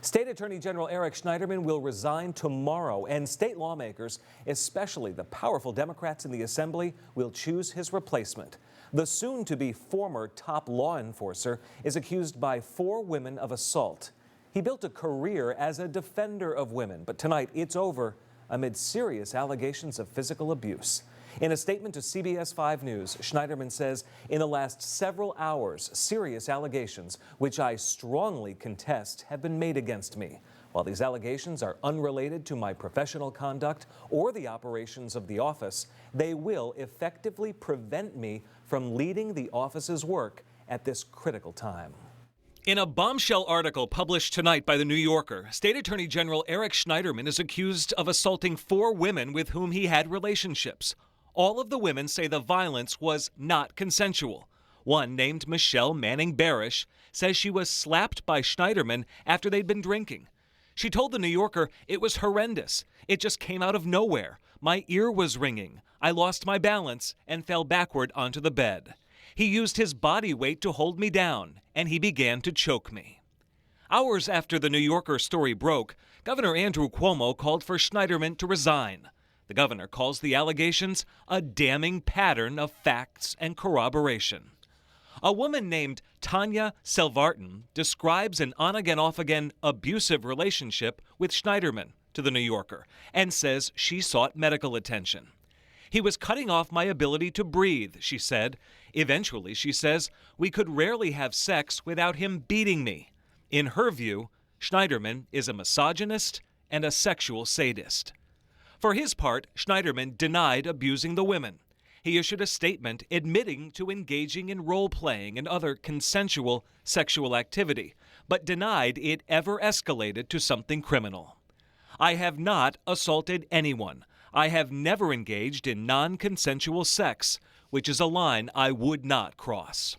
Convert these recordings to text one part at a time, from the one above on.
State Attorney General Eric Schneiderman will resign tomorrow, and state lawmakers, especially the powerful Democrats in the Assembly, will choose his replacement. The soon-to-be former top law enforcer is accused by 4 women of assault. He built a career as a defender of women, but tonight it's over amid serious allegations of physical abuse. In a statement to CBS 5 News, Schneiderman says, "In the last several hours, serious allegations, which I strongly contest, have been made against me. While these allegations are unrelated to my professional conduct or the operations of the office, they will effectively prevent me from leading the office's work at this critical time." In a bombshell article published tonight by The New Yorker, State Attorney General Eric Schneiderman is accused of assaulting 4 women with whom he had relationships. All of the women say the violence was not consensual. One, named Michelle Manning Barish, says she was slapped by Schneiderman after they'd been drinking. She told The New Yorker it was horrendous. It just came out of nowhere. My ear was ringing. I lost my balance and fell backward onto the bed. He used his body weight to hold me down, and he began to choke me. Hours after the New Yorker story broke, Governor Andrew Cuomo called for Schneiderman to resign. The governor calls the allegations a damning pattern of facts and corroboration. A woman named Tanya Selvarton describes an on-again, off-again abusive relationship with Schneiderman to The New Yorker and says she sought medical attention. He was cutting off my ability to breathe, she said. Eventually, she says, we could rarely have sex without him beating me. In her view, Schneiderman is a misogynist and a sexual sadist. For his part, Schneiderman denied abusing the women. He issued a statement admitting to engaging in role-playing and other consensual sexual activity, but denied it ever escalated to something criminal. I have not assaulted anyone. I have never engaged in non-consensual sex, which is a line I would not cross.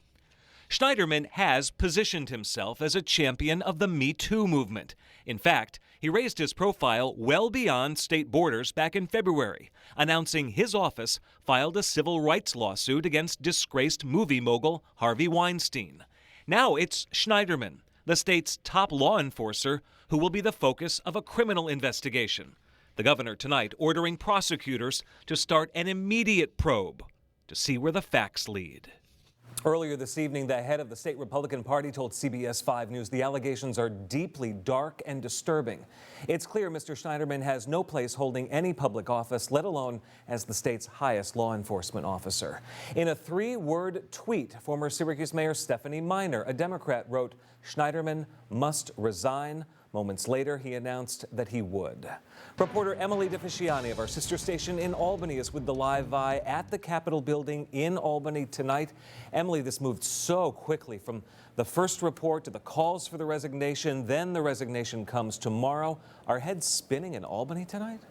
Schneiderman has positioned himself as a champion of the Me Too movement. In fact, he raised his profile well beyond state borders back in February, announcing his office filed a civil rights lawsuit against disgraced movie mogul Harvey Weinstein. Now it's Schneiderman, the state's top law enforcer, who will be the focus of a criminal investigation. The governor tonight ordering prosecutors to start an immediate probe to see where the facts lead. Earlier this evening, the head of the state Republican Party told CBS 5 News the allegations are deeply dark and disturbing. It's clear Mr. Schneiderman has no place holding any public office, let alone as the state's highest law enforcement officer. In a 3-word tweet, former Syracuse Mayor Stephanie Miner, a Democrat, wrote, "Schneiderman must resign." Moments later, he announced that he would. Reporter Emily DeFisciani of our sister station in Albany is with the live eye at the Capitol building in Albany tonight. Emily, this moved so quickly from the first report to the calls for the resignation, then the resignation comes tomorrow. Are heads spinning in Albany tonight?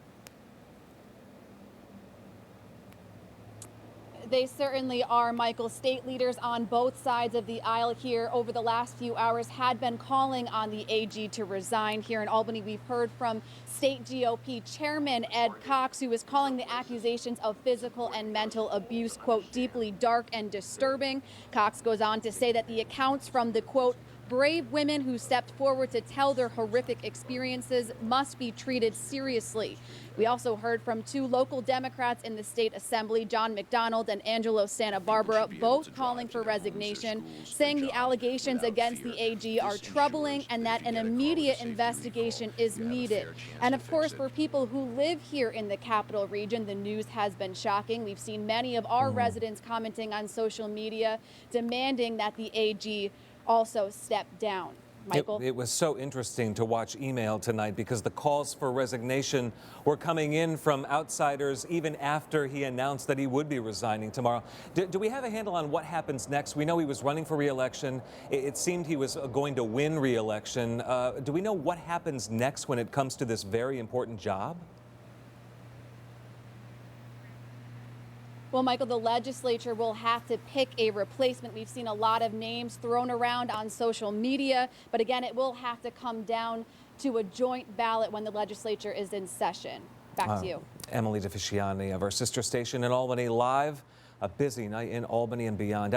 They certainly are, Michael. State leaders on both sides of the aisle here over the last few hours had been calling on the AG to resign. Here in Albany, we've heard from state GOP Chairman Ed Cox, who is calling the accusations of physical and mental abuse, quote, deeply dark and disturbing. Cox goes on to say that the accounts from the, quote, brave women who stepped forward to tell their horrific experiences must be treated seriously. We also heard from 2 local Democrats in the state assembly, John McDonald and Angelo Santa Barbara, both calling for resignation, saying the allegations against the AG are troubling and that an immediate investigation is needed. And of course, for people who live here in the Capital Region, the news has been shocking. We've seen many of our residents commenting on social media, demanding that the AG also step down. Michael? It was so interesting to watch email tonight because the calls for resignation were coming in from outsiders even after he announced that he would be resigning tomorrow. Do we have a handle on what happens next? We know he was running for re-election. It seemed he was going to win re-election. Do we know what happens next when it comes to this very important job? Well, Michael, the legislature will have to pick a replacement. We've seen a lot of names thrown around on social media, but again, it will have to come down to a joint ballot when the legislature is in session. Back to you. Emily DeFisciani of our sister station in Albany live. A busy night in Albany and beyond.